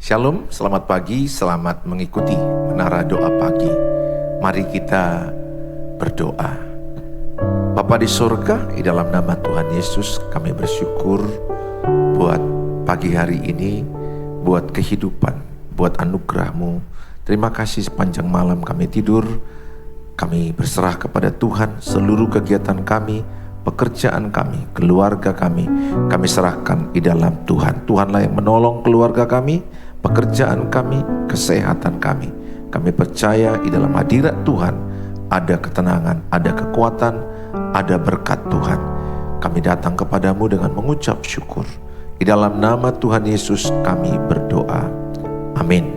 Shalom, selamat pagi, selamat mengikuti Menara Doa Pagi. Mari kita berdoa. Bapa di surga, di dalam nama Tuhan Yesus kami bersyukur buat pagi hari ini, buat kehidupan, buat anugerah-Mu. Terima kasih sepanjang malam kami tidur, kami berserah kepada Tuhan seluruh kegiatan kami, pekerjaan kami, keluarga kami serahkan di dalam Tuhan. Tuhanlah yang menolong keluarga kami, pekerjaan kami, kesehatan kami. Kami percaya di dalam hadirat Tuhan ada ketenangan, ada kekuatan, ada berkat Tuhan. Kami datang kepadamu dengan mengucap syukur. Di dalam nama Tuhan Yesus kami berdoa. Amin.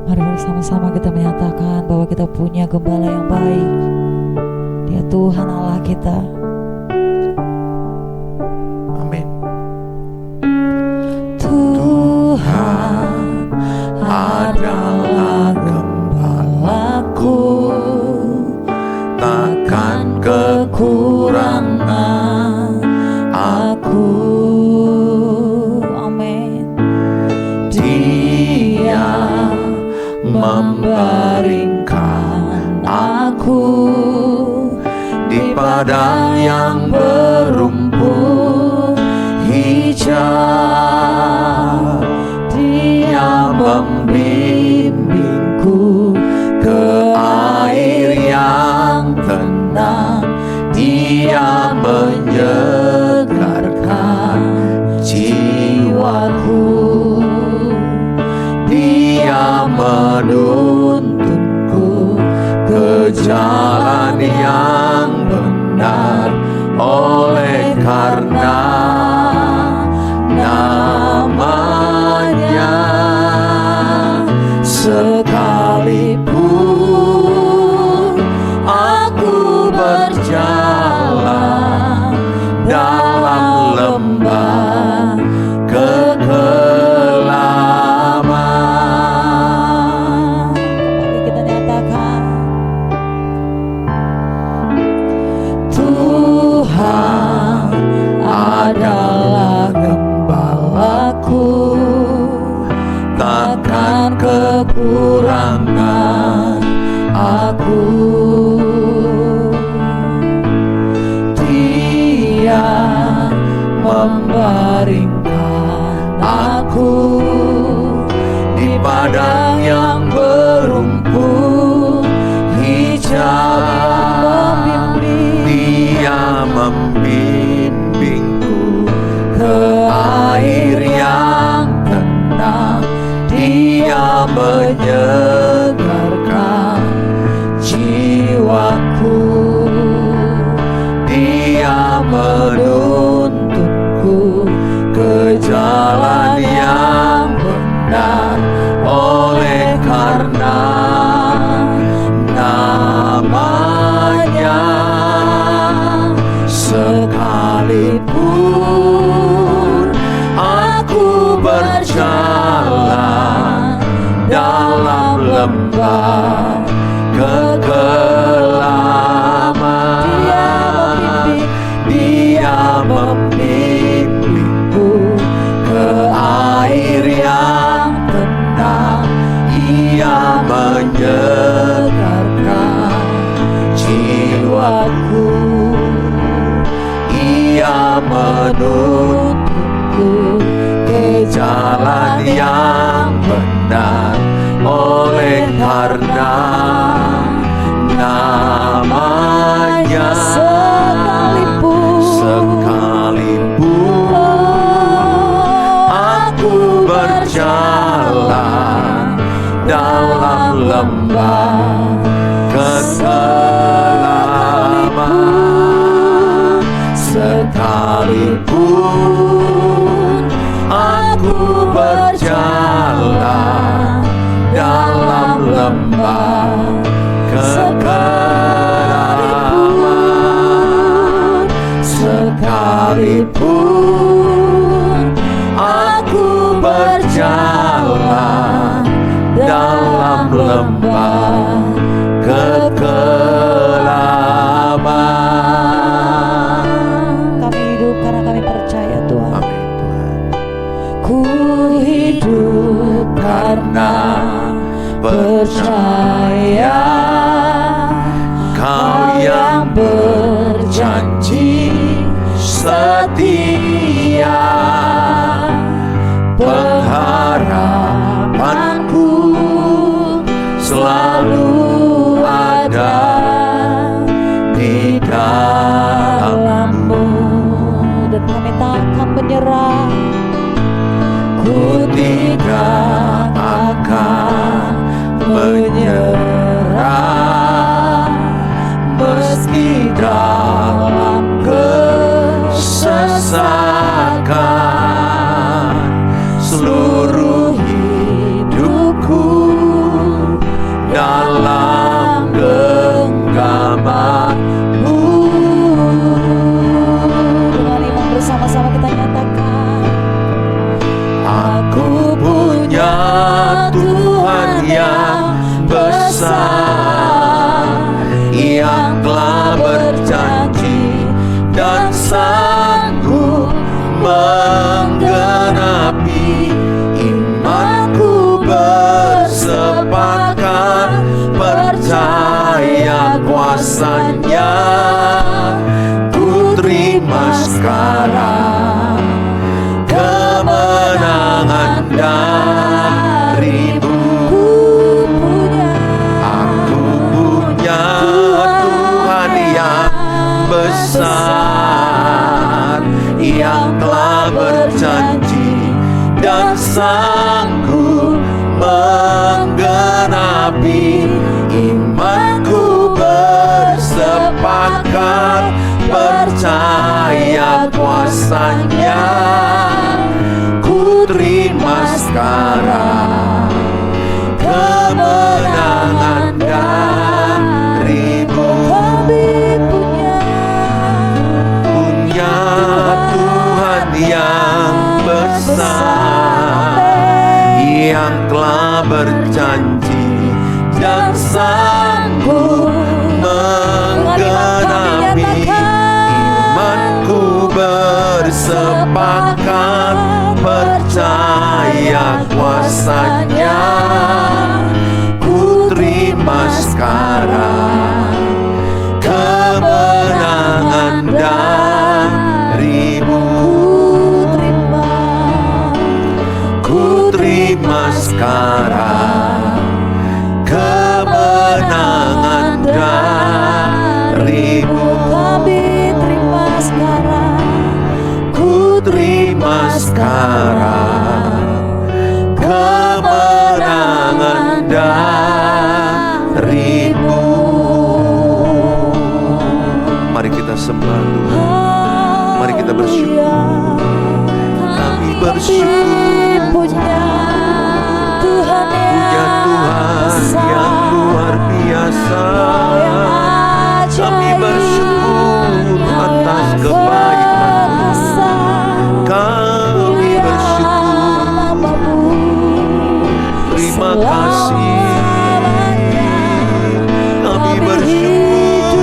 Mari bersama-sama kita menyatakan bahwa kita punya gembala yang baik. Dia Tuhan Allah kita. Amin. Tuhan adalah gembalaku, takkan kekurangan aku. Amin. Dia membaringkan aku di padang yang berumput hijau. Dia membimbingku ke air yang tenang. Dia menyegarkan jiwaku. Dia menuntunku ke jalan yang benar, oleh karena namanya. Sekalipun aku berjalan dalam lembah kekelaman. Mari kita nyatakan, Tuhan adalah gembalaku, takkan kekurangan aku. Dia membaringkan aku di padang yang berumput hijau. Dia membimbingku ke air yang tenang. Dia menyegarkan jiwaku. Dia menuntunku ke jalan yang benar, oleh karena namanya. Sekalipun aku berjalan dalam lembah kekelaman, Dia membimbingku ke air yang tenang. Ia menyegarkan jiwaku. Ia menuntunku ke jalan yang benar, oleh karena namanya. Sekalipun aku berjalan dalam lembah kekelaman, sekalipun aku berjalan dalam lembah kekelaman, sekalipun aku berjalan dalam lembah kekelaman. Kami hidup karena kami percaya Tuhan. Amin Tuhan. Ku Dia pengharapanku, selalu ada di dalam-Mu, dan kami takkan menyerah. ku tidak akan menyerah, meski dalam kesesakan. Seluruh hidupku dalam genggaman-Mu. Dengan iman bersama-sama kita nyatakan, Aku punya Tuhan yang besar, yang telah berjanji dan sanggup menggenapi. Imanku bersepakat, percaya kuasa-Nya. Ku terima sekarang kemenangan dari-Mu. Aku punya Tuhan yang besar, yang telah berjanji dan sanggup menggenapi. Imanku bersepakat, percaya kuasa-Nya. Ku terima sekarang kemenangan dari-Mu. Punya Tuhan yang besar, yang telah berjanji dan sanggup menggenapi. Imanku bersepakat, percaya kuasa-Nya. Ku terima sekarang kemenangan dari-Mu. Ku terima sekarang kemenangan dari-Mu. Ku terima sekarang kemenangan dari-Mu. Mari kita sembah Tuhan, mari kita bersyukur. Kami bersyukur punya Tuhan yang luar biasa. Kami bersyukur atas kebaikan-Mu. Kami bersyukur, terima kasih. Kami bersyukur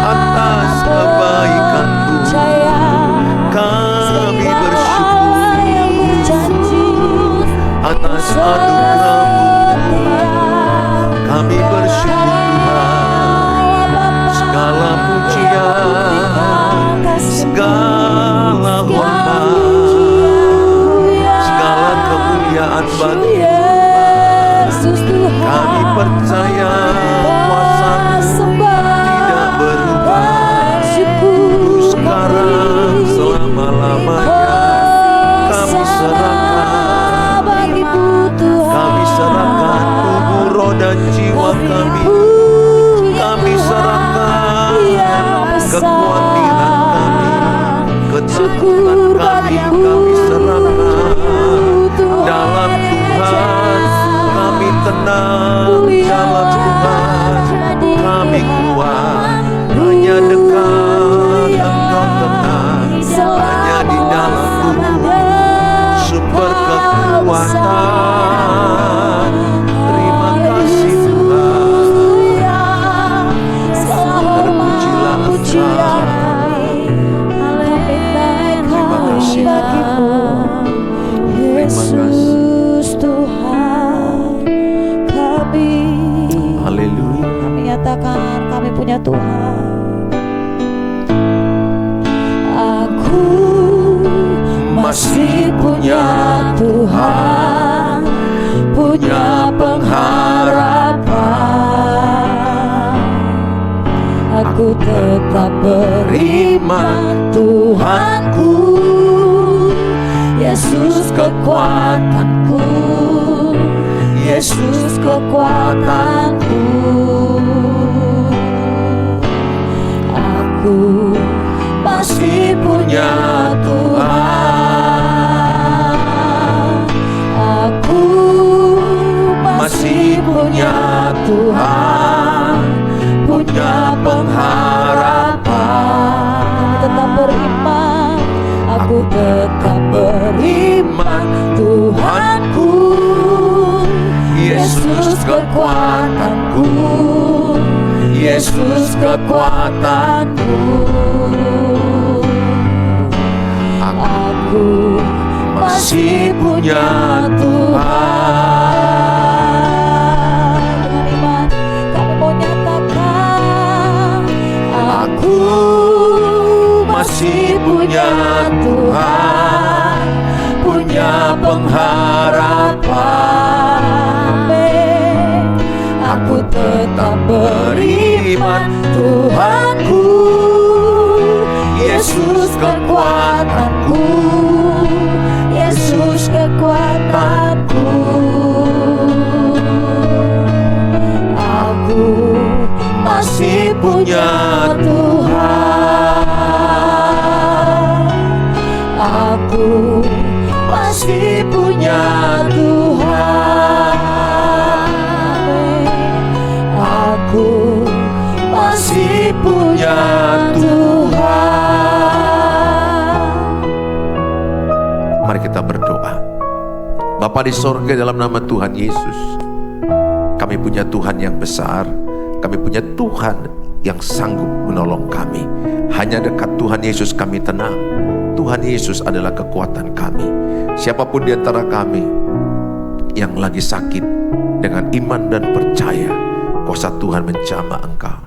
atas kebaikan-Mu. Kami bersyukur atas anugerah-Mu. Kami bersyukur Tuhan, segala pujian, segala hormat, segala kemuliaan bagi punya Tuhan, punya pengharapan. Aku tetap beriman, Tuhanku, Yesus kekuatanku, Yesus kekuatanku. Aku masih punya Tuhan, aku masih punya Tuhan, punya pengharapan. Tetap beriman, aku tetap beriman, Tuhanku, Yesus kekuatanku, Yesus kekuatanku. Aku masih punya Tuhan. Dengan iman kami mau nyatakan, aku masih punya Tuhan, punya pengharapan. Aku tetap beriman, Tuhanku, Yesus kekuatanku, Yesus kekuatanku. Aku masih punya Tuhan, aku masih punya Tuhan, aku masih punya Tuhan. Mari kita berdoa. Bapa di sorga, dalam nama Tuhan Yesus, kami punya Tuhan yang besar, kami punya Tuhan yang sanggup menolong kami. Hanya dekat Tuhan Yesus kami tenang. Tuhan Yesus adalah kekuatan kami. Siapapun di antara kami yang lagi sakit, dengan iman dan percaya, kuasa Tuhan menjamah engkau.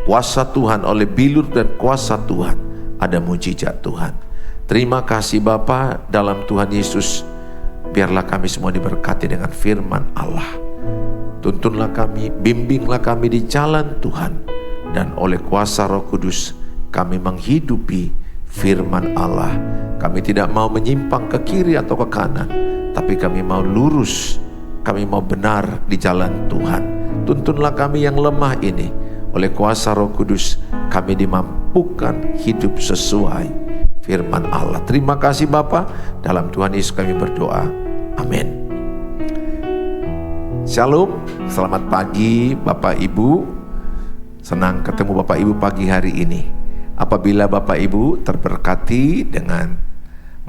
Kuasa Tuhan oleh bilur dan kuasa Tuhan ada mujizat Tuhan. Terima kasih Bapa, dalam Tuhan Yesus, biarlah kami semua diberkati dengan firman Allah. Tuntunlah kami, bimbinglah kami di jalan Tuhan, dan oleh kuasa Roh Kudus kami menghidupi firman Allah. Kami tidak mau menyimpang ke kiri atau ke kanan, tapi kami mau lurus, kami mau benar di jalan Tuhan. Tuntunlah kami yang lemah ini, oleh kuasa Roh Kudus kami dimampukan hidup sesuai firman Allah. Terima kasih Bapa, dalam Tuhan Yesus kami berdoa. Amin. Shalom, selamat pagi Bapak Ibu. Senang ketemu Bapak Ibu pagi hari ini. Apabila Bapak Ibu terberkati dengan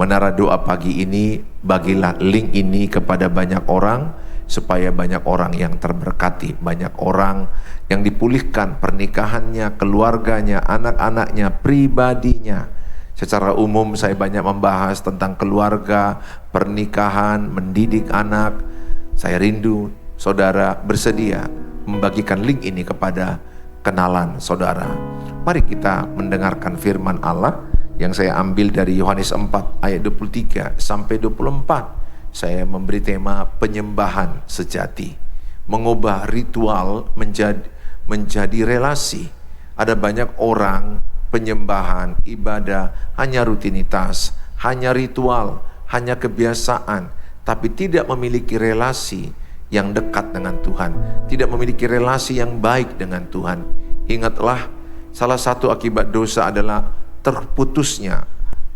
menara doa pagi ini, bagilah link ini kepada banyak orang, supaya banyak orang yang terberkati, banyak orang yang dipulihkan pernikahannya, keluarganya, anak-anaknya, pribadinya. Secara umum saya banyak membahas tentang keluarga, pernikahan, mendidik anak. Saya rindu saudara bersedia membagikan link ini kepada kenalan saudara. Mari kita mendengarkan firman Allah yang saya ambil dari Yohanes 4 ayat 23 sampai 24. Saya memberi tema penyembahan sejati, mengubah ritual menjadi relasi. Ada banyak orang penyembahan, ibadah hanya rutinitas, hanya ritual, hanya kebiasaan, tapi tidak memiliki relasi yang dekat dengan Tuhan, tidak memiliki relasi yang baik dengan Tuhan. Ingatlah, salah satu akibat dosa adalah terputusnya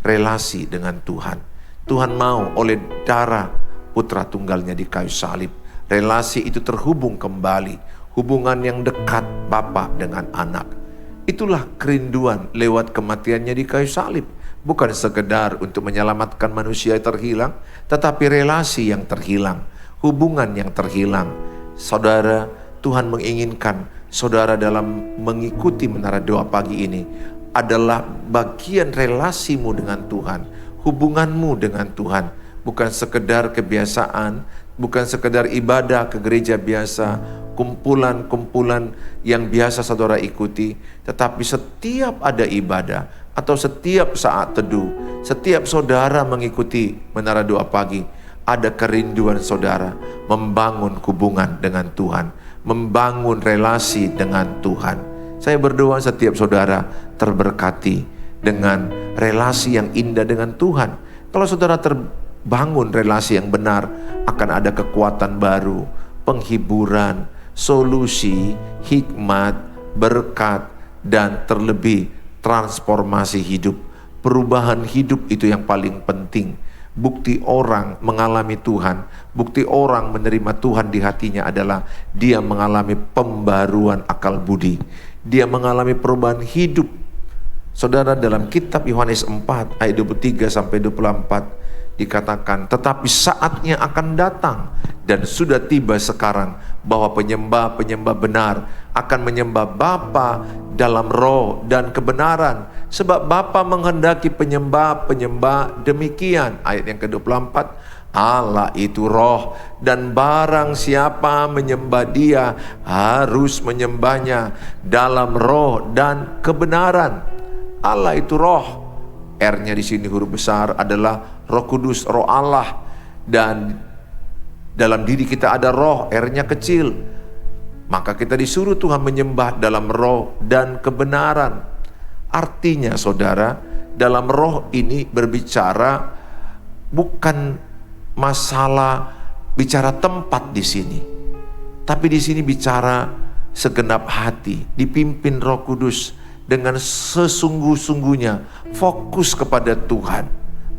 relasi dengan Tuhan. Tuhan mau oleh darah putra tunggalnya di kayu salib, relasi itu terhubung kembali, hubungan yang dekat Bapa dengan anak. Itulah kerinduan lewat kematiannya di kayu salib. Bukan sekedar untuk menyelamatkan manusia yang terhilang, tetapi relasi yang terhilang, hubungan yang terhilang. Saudara, Tuhan menginginkan saudara dalam mengikuti menara doa pagi ini adalah bagian relasimu dengan Tuhan, hubunganmu dengan Tuhan. Bukan sekedar kebiasaan, bukan sekedar ibadah ke gereja biasa, kumpulan-kumpulan yang biasa saudara ikuti, tetapi setiap ada ibadah, atau setiap saat teduh, setiap saudara mengikuti Menara Doa Pagi, ada kerinduan saudara membangun hubungan dengan Tuhan, membangun relasi dengan Tuhan. Saya berdoa setiap saudara terberkati dengan relasi yang indah dengan Tuhan. Kalau saudara terbangun relasi yang benar, akan ada kekuatan baru, penghiburan, solusi, hikmat, berkat, dan terlebih transformasi hidup. Perubahan hidup itu yang paling penting. Bukti orang mengalami Tuhan, bukti orang menerima Tuhan di hatinya adalah dia mengalami pembaruan akal budi. Dia mengalami perubahan hidup. Saudara, dalam kitab Yohanes 4 ayat 23 sampai 24 dikatakan, tetapi saatnya akan datang dan sudah tiba sekarang bahwa penyembah-penyembah benar akan menyembah Bapa dalam roh dan kebenaran, sebab Bapa menghendaki penyembah-penyembah demikian. Ayat yang ke-24, Allah itu roh, dan barang siapa menyembah Dia harus menyembahnya dalam roh dan kebenaran. Allah itu roh. R-nya di sini huruf besar adalah Roh Kudus, Roh Allah. Dan dalam diri kita ada roh, R-nya kecil. Maka kita disuruh Tuhan menyembah dalam roh dan kebenaran. Artinya saudara, dalam roh ini berbicara bukan masalah bicara tempat di sini, tapi di sini bicara segenap hati, dipimpin Roh Kudus dengan sesungguh-sungguhnya, fokus kepada Tuhan,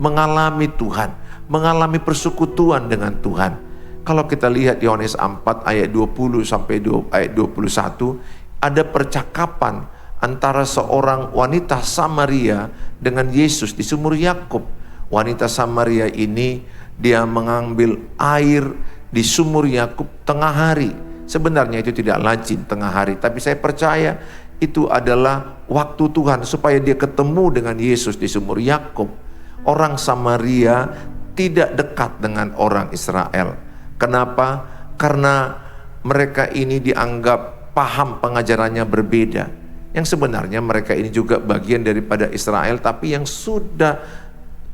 mengalami Tuhan, mengalami persekutuan dengan Tuhan. Kalau kita lihat Yohanes 4 ayat 20 sampai ayat 21, ada percakapan antara seorang wanita Samaria dengan Yesus di sumur Yakub. Wanita Samaria ini dia mengambil air di sumur Yakub tengah hari. Sebenarnya itu tidak lazim tengah hari, tapi saya percaya itu adalah waktu Tuhan supaya dia ketemu dengan Yesus di sumur Yakub. Orang Samaria tidak dekat dengan orang Israel. Kenapa? Karena mereka ini dianggap paham pengajarannya berbeda. Yang sebenarnya mereka ini juga bagian daripada Israel, tapi yang sudah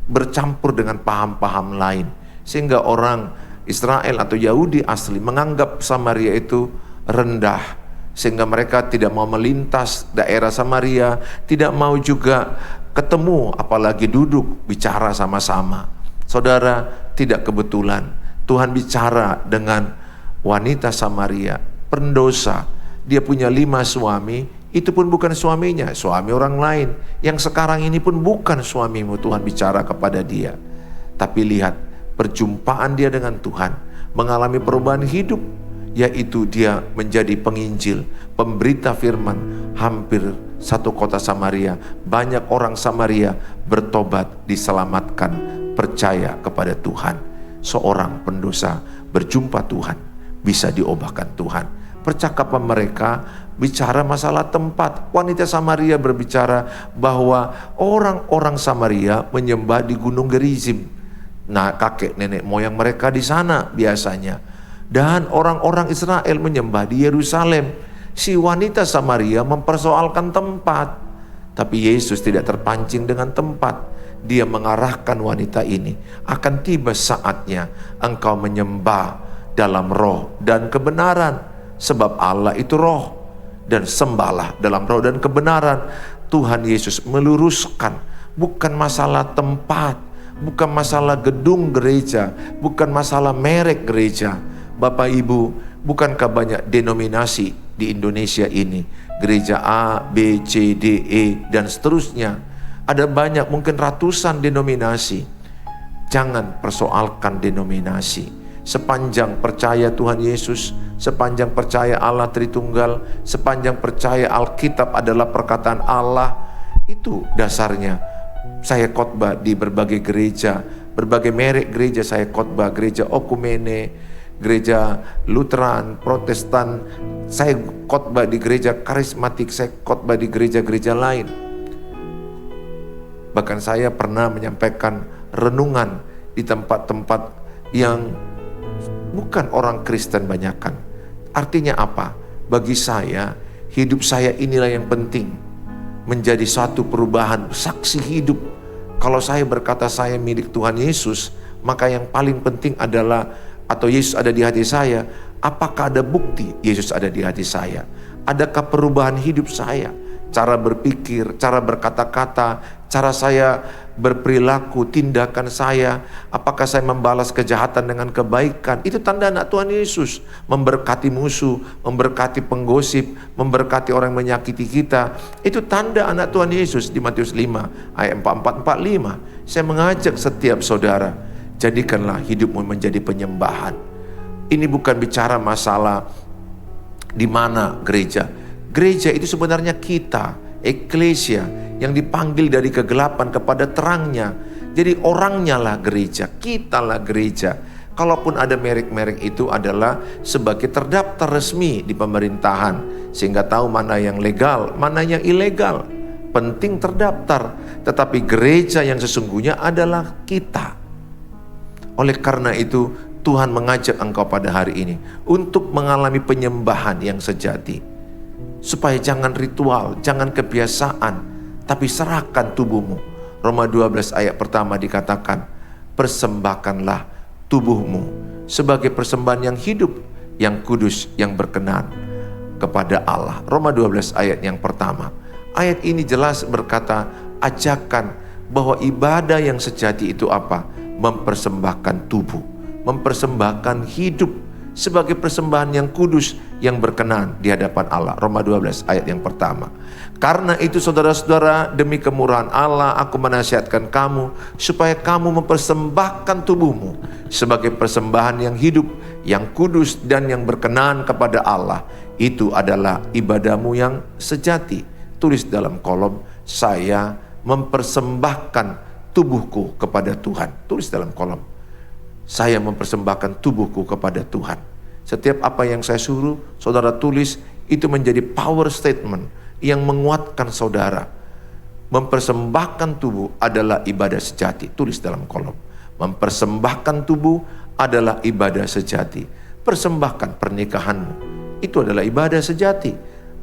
bercampur dengan paham-paham lain. Sehingga orang Israel atau Yahudi asli menganggap Samaria itu rendah. Sehingga mereka tidak mau melintas daerah Samaria, tidak mau juga ketemu, apalagi duduk bicara sama-sama. Saudara, tidak kebetulan Tuhan bicara dengan wanita Samaria, pendosa. Dia punya 5 suami, itu pun bukan suaminya, suami orang lain. Yang sekarang ini pun bukan suamimu. Tuhan bicara kepada dia. Tapi lihat, perjumpaan dia dengan Tuhan mengalami perubahan hidup, yaitu dia menjadi penginjil, pemberita firman. Hampir satu kota Samaria, banyak orang Samaria bertobat, diselamatkan, percaya kepada Tuhan. Seorang pendosa berjumpa Tuhan, bisa diubahkan Tuhan. Percakapan mereka bicara masalah tempat. Wanita Samaria berbicara bahwa orang-orang Samaria menyembah di Gunung Gerizim. Nah, kakek nenek moyang mereka di sana biasanya. Dan orang-orang Israel menyembah di Yerusalem. Si wanita Samaria mempersoalkan tempat. Tapi Yesus tidak terpancing dengan tempat. Dia mengarahkan wanita ini, akan tiba saatnya engkau menyembah dalam roh dan kebenaran. Sebab Allah itu roh, dan sembahlah dalam roh dan kebenaran. Tuhan Yesus meluruskan, bukan masalah tempat, bukan masalah gedung gereja, bukan masalah merek gereja. Bapak Ibu, bukankah banyak denominasi di Indonesia ini? Gereja A, B, C, D, E, dan seterusnya. Ada banyak, mungkin ratusan denominasi. Jangan persoalkan denominasi. Sepanjang percaya Tuhan Yesus, sepanjang percaya Allah Tritunggal, sepanjang percaya Alkitab adalah perkataan Allah, itu dasarnya. Saya khotbah di berbagai gereja, berbagai merek gereja saya khotbah, gereja Okumene, gereja Lutheran, Protestan, saya khotbah di gereja karismatik, saya khotbah di gereja-gereja lain. Bahkan saya pernah menyampaikan renungan di tempat-tempat yang bukan orang Kristen banyakan. Artinya apa? Bagi saya, hidup saya inilah yang penting. menjadi satu perubahan, saksi hidup. Kalau saya berkata saya milik Tuhan Yesus, maka yang paling penting adalah, atau Yesus ada di hati saya, apakah ada bukti Yesus ada di hati saya? Adakah perubahan hidup saya? Cara berpikir, cara berkata-kata, cara saya berperilaku, tindakan saya, apakah saya membalas kejahatan dengan kebaikan? Itu tanda anak Tuhan Yesus. Memberkati musuh, memberkati penggosip, memberkati orang yang menyakiti kita. Itu tanda anak Tuhan Yesus di Matius 5 ayat 44-45. Saya mengajak setiap saudara, jadikanlah hidupmu menjadi penyembahan. Ini bukan bicara masalah di mana gereja. Gereja itu sebenarnya kita, eklesia, yang dipanggil dari kegelapan kepada terangnya. Jadi orangnya lah gereja, kita lah gereja. Kalaupun ada merek-merek itu adalah sebagai terdaftar resmi di pemerintahan, sehingga tahu mana yang legal, mana yang ilegal. Penting terdaftar, tetapi gereja yang sesungguhnya adalah kita. Oleh karena itu, Tuhan mengajak engkau pada hari ini untuk mengalami penyembahan yang sejati. Supaya jangan ritual, jangan kebiasaan, tapi serahkan tubuhmu. Roma 12 ayat pertama dikatakan, persembahkanlah tubuhmu sebagai persembahan yang hidup, yang kudus, yang berkenan kepada Allah. Roma 12 ayat yang pertama. Ayat ini jelas berkata, ajakan bahwa ibadah yang sejati itu apa? Mempersembahkan tubuh, mempersembahkan hidup sebagai persembahan yang kudus, yang berkenan di hadapan Allah. Roma 12 ayat yang pertama. Karena itu saudara-saudara, demi kemurahan Allah aku menasihatkan kamu supaya kamu mempersembahkan tubuhmu sebagai persembahan yang hidup, yang kudus, dan yang berkenan kepada Allah. Itu adalah ibadahmu yang sejati. Tulis dalam kolom, saya mempersembahkan tubuhku kepada Tuhan. Tulis dalam kolom, saya mempersembahkan tubuhku kepada Tuhan. Setiap apa yang saya suruh, saudara tulis, itu menjadi power statement yang menguatkan saudara. Mempersembahkan tubuh adalah ibadah sejati. Tulis dalam kolom, mempersembahkan tubuh adalah ibadah sejati. Persembahkan pernikahanmu, itu adalah ibadah sejati.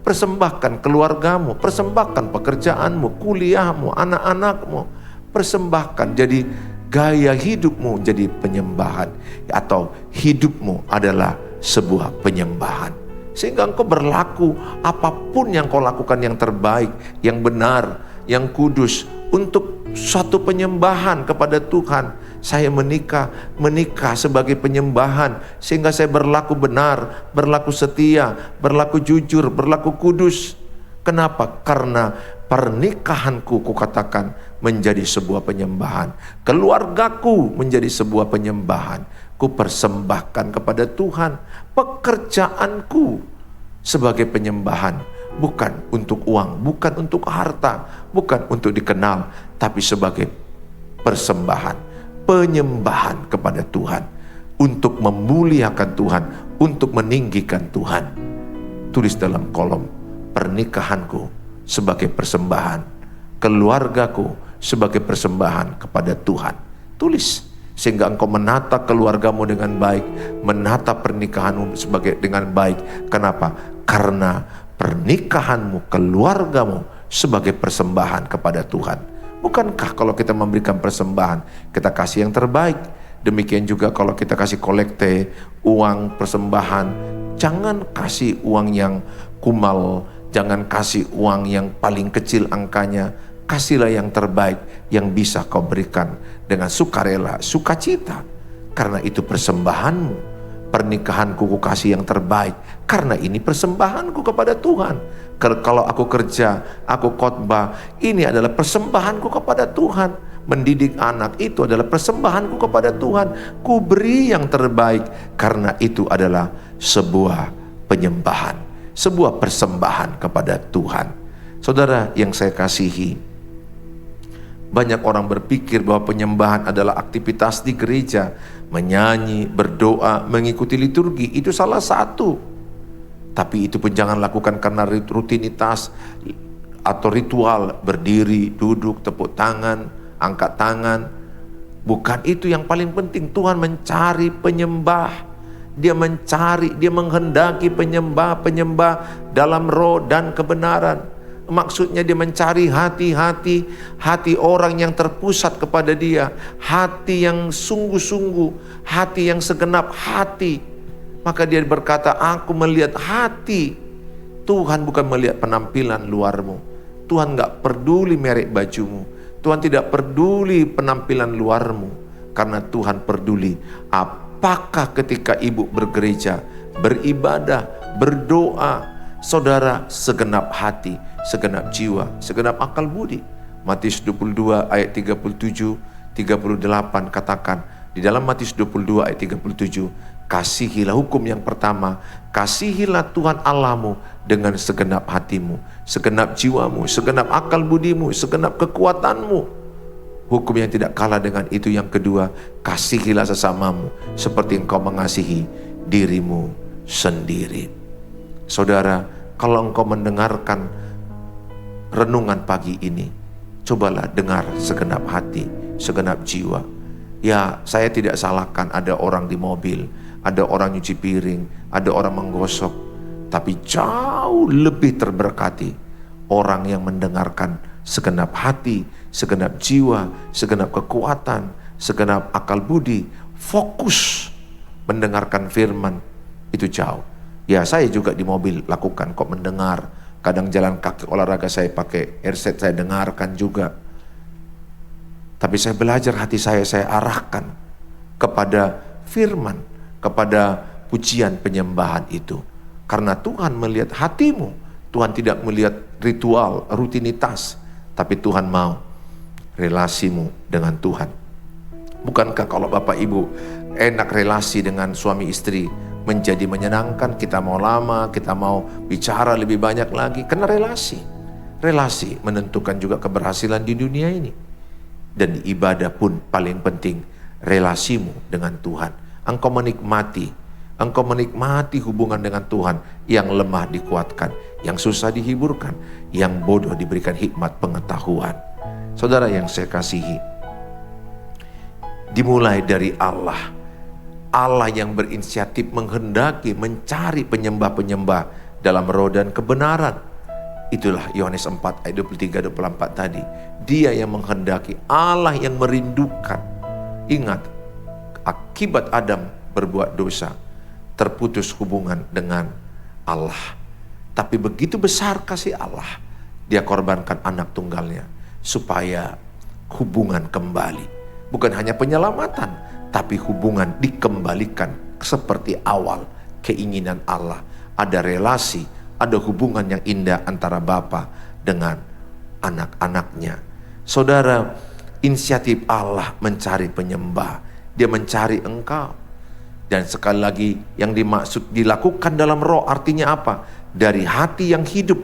Persembahkan keluargamu, persembahkan pekerjaanmu, kuliahmu, anak-anakmu. Persembahkan, jadi gaya hidupmu jadi penyembahan, atau hidupmu adalah sebuah penyembahan. Sehingga engkau berlaku apapun yang kau lakukan yang terbaik, yang benar, yang kudus, untuk suatu penyembahan kepada Tuhan. Saya menikah sebagai penyembahan, sehingga saya berlaku benar, berlaku setia, berlaku jujur, berlaku kudus. Kenapa? Karena pernikahanku kukatakan menjadi sebuah penyembahan. Keluargaku menjadi sebuah penyembahan. Ku persembahkan kepada Tuhan. Pekerjaanku sebagai penyembahan. Bukan untuk uang, bukan untuk harta, bukan untuk dikenal, tapi sebagai persembahan, penyembahan kepada Tuhan. Untuk memuliakan Tuhan, untuk meninggikan Tuhan. Tulis dalam kolom, pernikahanku sebagai persembahan, keluargaku sebagai persembahan kepada Tuhan. Tulis, sehingga engkau menata keluargamu dengan baik, menata pernikahanmu dengan baik. Kenapa? Karena pernikahanmu, keluargamu sebagai persembahan kepada Tuhan. Bukankah kalau kita memberikan persembahan, kita kasih yang terbaik? Demikian juga kalau kita kasih kolekte, uang persembahan, jangan kasih uang yang kumal, jangan kasih uang yang paling kecil angkanya. Kasihlah yang terbaik yang bisa kau berikan dengan sukarela, sukacita. Karena itu persembahanmu. Pernikahanku ku kasih yang terbaik, karena ini persembahanku kepada Tuhan. Kalau aku kerja, aku khotbah, ini adalah persembahanku kepada Tuhan. Mendidik anak, itu adalah persembahanku kepada Tuhan. Ku beri yang terbaik, karena itu adalah sebuah penyembahan, sebuah persembahan kepada Tuhan. Saudara yang saya kasihi, banyak orang berpikir bahwa penyembahan adalah aktivitas di gereja, menyanyi, berdoa, mengikuti liturgi, itu salah satu. Tapi itu pun jangan lakukan karena rutinitas atau ritual, berdiri, duduk, tepuk tangan, angkat tangan. Bukan itu yang paling penting. Tuhan mencari penyembah. Dia mencari, dia menghendaki penyembah dalam roh dan kebenaran. maksudnya dia mencari hati orang yang terpusat kepada dia, hati yang sungguh-sungguh, hati yang segenap hati. Maka dia berkata, aku melihat hati. Tuhan bukan melihat penampilan luarmu. Tuhan gak peduli merek bajumu. Tuhan tidak peduli penampilan luarmu. Karena Tuhan peduli apakah ketika ibu bergereja, beribadah, berdoa, saudara segenap hati, segenap jiwa, segenap akal budi. Matius 22 ayat 37, 38 katakan, di dalam Matius 22 ayat 37, kasihilah hukum yang pertama, kasihilah Tuhan Allahmu dengan segenap hatimu, segenap jiwamu, segenap akal budimu, segenap kekuatanmu. Hukum yang tidak kalah dengan itu yang kedua, kasihilah sesamamu seperti engkau mengasihi dirimu sendiri. Saudara, kalau engkau mendengarkan renungan pagi ini, cobalah dengar segenap hati, segenap jiwa. Ya, saya tidak salahkan ada orang di mobil, ada orang nyuci piring, ada orang menggosok. Tapi jauh lebih terberkati orang yang mendengarkan segenap hati, segenap jiwa, segenap kekuatan, segenap akal budi, fokus mendengarkan firman. Itu jauh. Ya, saya juga di mobil lakukan kok mendengar. Kadang jalan kaki olahraga saya pakai headset, saya dengarkan juga. Tapi saya belajar hati saya arahkan kepada firman, kepada pujian penyembahan itu. Karena Tuhan melihat hatimu. Tuhan tidak melihat ritual, rutinitas. Tapi Tuhan mau relasimu dengan Tuhan. Bukankah kalau Bapak Ibu enak relasi dengan suami istri menjadi menyenangkan, kita mau lama, kita mau bicara lebih banyak lagi, karena relasi. Relasi menentukan juga keberhasilan di dunia ini. Dan di ibadah pun paling penting relasimu dengan Tuhan. Engkau menikmati hubungan dengan Tuhan. Yang lemah dikuatkan, yang susah dihiburkan, yang bodoh diberikan hikmat pengetahuan. Saudara yang saya kasihi, dimulai dari Allah. Allah yang berinisiatif menghendaki mencari penyembah-penyembah dalam roh dan kebenaran. Itulah Yohanes 4 ayat 23-24 tadi. Dia yang menghendaki, Allah yang merindukan. Ingat, akibat Adam berbuat dosa, terputus hubungan dengan Allah. Tapi begitu besar kasih Allah, dia korbankan anak tunggalnya supaya hubungan kembali. Bukan hanya penyelamatan, tapi hubungan dikembalikan seperti awal keinginan Allah. Ada relasi, ada hubungan yang indah antara Bapa dengan anak-anaknya. Saudara, inisiatif Allah mencari penyembah. Dia mencari engkau. Dan sekali lagi yang dimaksud dilakukan dalam roh artinya apa? Dari hati yang hidup.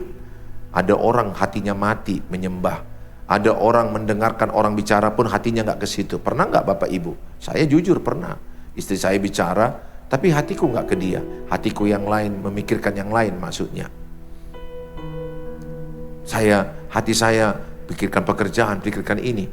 Ada orang hatinya mati menyembah. Ada orang mendengarkan orang bicara pun hatinya gak ke situ. Pernah gak Bapak Ibu? Saya jujur pernah. Istri saya bicara, tapi hatiku gak ke dia. Hatiku yang lain, memikirkan yang lain maksudnya. Hati saya pikirkan pekerjaan, pikirkan ini.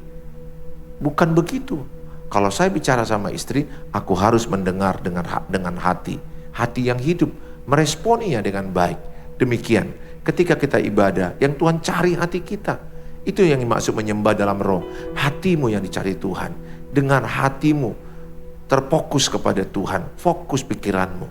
Bukan begitu. Kalau saya bicara sama istri, aku harus mendengar dengan hati. Hati yang hidup, meresponinya dengan baik. Demikian, ketika kita ibadah, yang Tuhan cari hati kita. Itu yang dimaksud menyembah dalam roh. Hatimu yang dicari Tuhan. Dengan hatimu, terfokus kepada Tuhan. Fokus pikiranmu.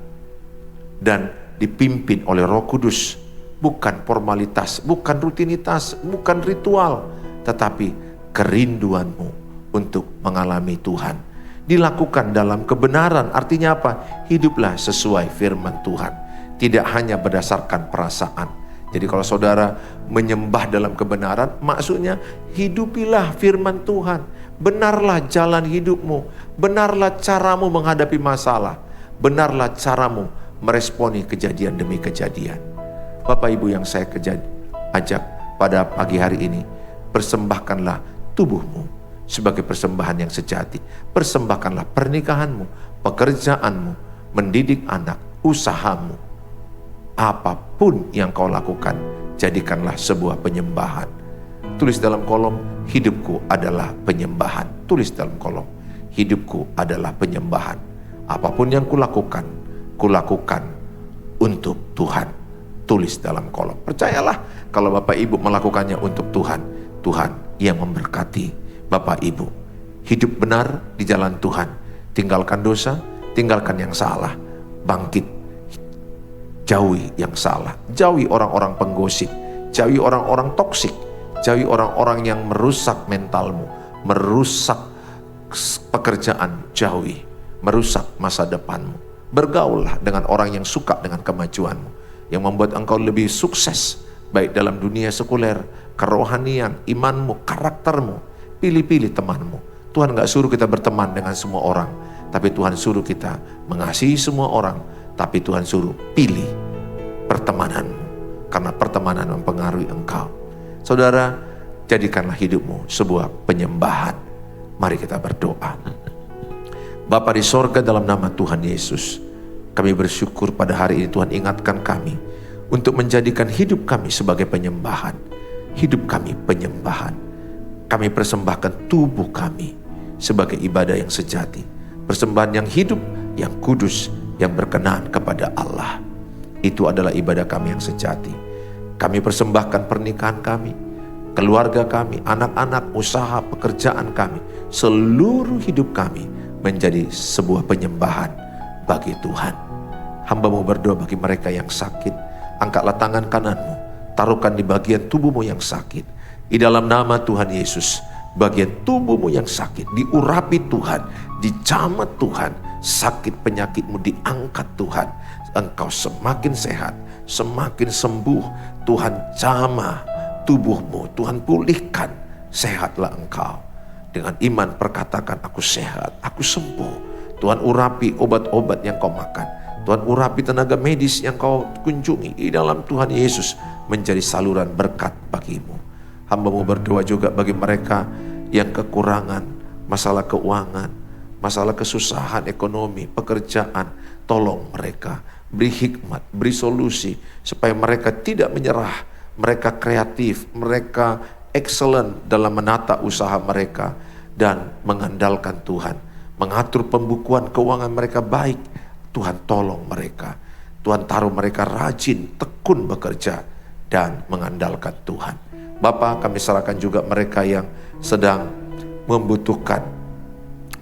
Dan dipimpin oleh Roh Kudus. Bukan formalitas, bukan rutinitas, bukan ritual. Tetapi kerinduanmu untuk mengalami Tuhan. Dilakukan dalam kebenaran, artinya apa? Hiduplah sesuai firman Tuhan. Tidak hanya berdasarkan perasaan. Jadi kalau saudara menyembah dalam kebenaran, maksudnya hidupilah firman Tuhan. Benarlah jalan hidupmu. Benarlah caramu menghadapi masalah. Benarlah caramu meresponi kejadian demi kejadian. Bapak Ibu yang saya ajak pada pagi hari ini, persembahkanlah tubuhmu sebagai persembahan yang sejati. Persembahkanlah pernikahanmu, pekerjaanmu, mendidik anak, usahamu. Apapun yang kau lakukan, jadikanlah sebuah penyembahan. Tulis dalam kolom, hidupku adalah penyembahan. Tulis dalam kolom, hidupku adalah penyembahan. Apapun yang kulakukan untuk Tuhan. tulis dalam kolom. Percayalah kalau Bapak Ibu melakukannya untuk Tuhan, Tuhan yang memberkati Bapak Ibu. Hidup benar di jalan Tuhan, tinggalkan dosa, tinggalkan yang salah, bangkit, jauhi yang salah, jauhi orang-orang penggosip, jauhi orang-orang toksik, jauhi orang-orang yang merusak mentalmu, merusak pekerjaan, jauhi, merusak masa depanmu. Bergaullah dengan orang yang suka dengan kemajuanmu, yang membuat engkau lebih sukses, baik dalam dunia sekuler, kerohanian, imanmu, karaktermu. Pilih-pilih temanmu. Tuhan gak suruh kita berteman dengan semua orang, tapi Tuhan suruh kita mengasihi semua orang, tapi Tuhan suruh pilih pertemananmu, karena pertemanan mempengaruhi engkau. Saudara, jadikanlah hidupmu sebuah penyembahan. Mari kita berdoa. Bapa di sorga, dalam nama Tuhan Yesus, kami bersyukur pada hari ini Tuhan ingatkan kami untuk menjadikan hidup kami sebagai penyembahan. Hidup kami penyembahan. Kami persembahkan tubuh kami sebagai ibadah yang sejati. Persembahan yang hidup, yang kudus, yang berkenan kepada Allah. Itu adalah ibadah kami yang sejati. Kami persembahkan pernikahan kami, keluarga kami, anak-anak, usaha, pekerjaan kami, seluruh hidup kami menjadi sebuah penyembahan bagi Tuhan. Hamba-Mu berdoa bagi mereka yang sakit. Angkatlah tangan kananmu, taruhkan di bagian tubuhmu yang sakit. Di dalam nama Tuhan Yesus, bagian tubuhmu yang sakit diurapi Tuhan, dicamat Tuhan. Sakit penyakitmu diangkat Tuhan. Engkau semakin sehat, semakin sembuh. Tuhan jamah tubuhmu, Tuhan pulihkan. Sehatlah engkau. Dengan iman perkatakan, aku sehat, aku sembuh. Tuhan urapi obat-obat yang kau makan. Tuhan urapi tenaga medis yang kau kunjungi. Di dalam Tuhan Yesus menjadi saluran berkat bagimu. Hamba-Mu berdoa juga bagi mereka yang kekurangan, masalah keuangan, masalah kesusahan ekonomi, pekerjaan. Tolong mereka, beri hikmat, beri solusi, supaya mereka tidak menyerah. Mereka kreatif, mereka excellent dalam menata usaha mereka dan mengandalkan Tuhan. Mengatur pembukuan keuangan mereka baik. Tuhan tolong mereka. Tuhan taruh mereka rajin, tekun bekerja dan mengandalkan Tuhan. Bapa, kami serahkan juga mereka yang sedang membutuhkan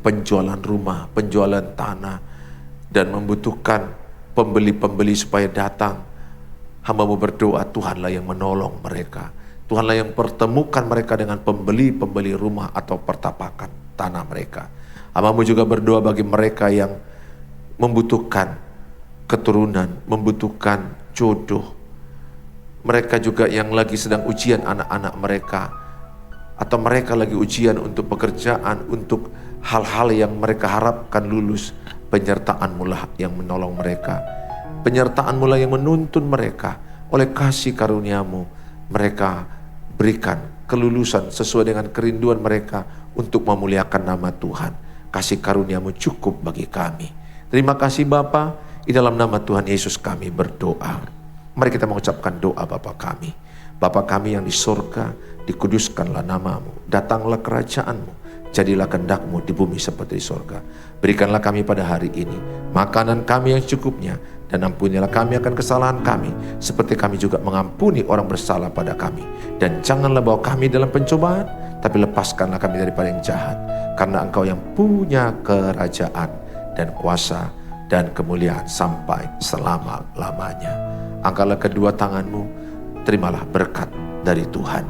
penjualan rumah, penjualan tanah, dan membutuhkan pembeli-pembeli supaya datang. Hamba-Mu berdoa, Tuhanlah yang menolong mereka. Tuhanlah yang pertemukan mereka dengan pembeli-pembeli rumah atau pertapakan tanah mereka. Hamba-Mu juga berdoa bagi mereka yang membutuhkan keturunan, membutuhkan jodoh. Mereka juga yang lagi sedang ujian anak-anak mereka, atau mereka lagi ujian untuk pekerjaan, untuk hal-hal yang mereka harapkan lulus. Penyertaan-Mu lah yang menolong mereka. Penyertaan-Mu lah yang menuntun mereka. Oleh kasih karunia-Mu, mereka berikan kelulusan sesuai dengan kerinduan mereka untuk memuliakan nama Tuhan. Kasih karunia-Mu cukup bagi kami. Terima kasih Bapa. Di dalam nama Tuhan Yesus kami berdoa. Mari kita mengucapkan doa Bapa kami. Bapa kami yang di sorga, dikuduskanlah nama-Mu. Datanglah kerajaan-Mu. Jadilah kehendak-Mu di bumi seperti di sorga. Berikanlah kami pada hari ini makanan kami yang cukupnya. Dan ampunilah kami akan kesalahan kami, seperti kami juga mengampuni orang bersalah pada kami. Dan janganlah bawa kami dalam pencobaan, tapi lepaskanlah kami daripada yang jahat. Karena Engkau yang punya kerajaan dan kuasa dan kemuliaan sampai selama-lamanya. Angkatlah kedua tangan-Mu, terimalah berkat dari Tuhan.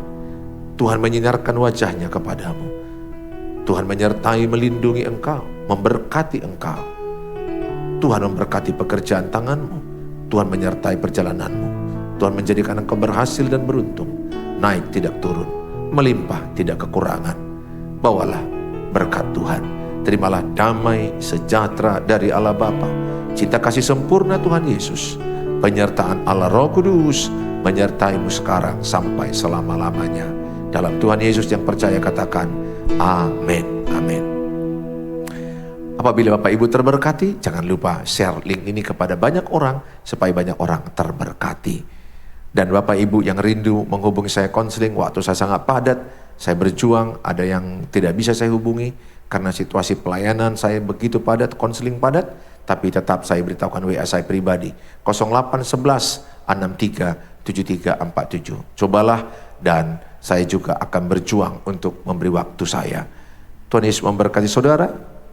Tuhan menyinarkan wajahnya kepadamu. Tuhan menyertai, melindungi engkau, memberkati engkau. Tuhan memberkati pekerjaan tanganmu. Tuhan menyertai perjalananmu. Tuhan menjadikan engkau berhasil dan beruntung. Naik tidak turun, melimpah tidak kekurangan. Bawalah berkat Tuhan. Terimalah damai sejahtera dari Allah Bapa, cinta kasih sempurna Tuhan Yesus, penyertaan Allah Roh Kudus menyertaimu sekarang sampai selama-lamanya. Dalam Tuhan Yesus yang percaya katakan amin. Amin. Apabila Bapak Ibu terberkati, jangan lupa share link ini kepada banyak orang supaya banyak orang terberkati. Dan Bapak Ibu yang rindu menghubungi saya konseling, waktu saya sangat padat, saya berjuang, ada yang tidak bisa saya hubungi karena situasi pelayanan saya begitu padat, konseling padat, tapi tetap saya beritahukan WA saya pribadi 0811 0813637347. Cobalah dan saya juga akan berjuang untuk memberi waktu saya. Tuhan Yesus memberkati saudara.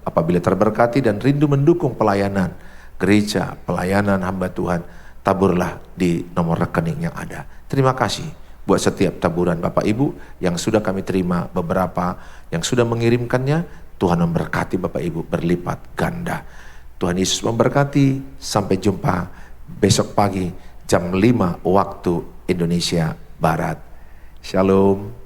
Apabila terberkati dan rindu mendukung pelayanan gereja, pelayanan hamba Tuhan, taburlah di nomor rekening yang ada. Terima kasih buat setiap taburan Bapak Ibu yang sudah kami terima, beberapa yang sudah mengirimkannya. Tuhan memberkati Bapak Ibu berlipat ganda. Tuhan Yesus memberkati. Sampai jumpa besok pagi jam 5 waktu Indonesia Barat. Shalom.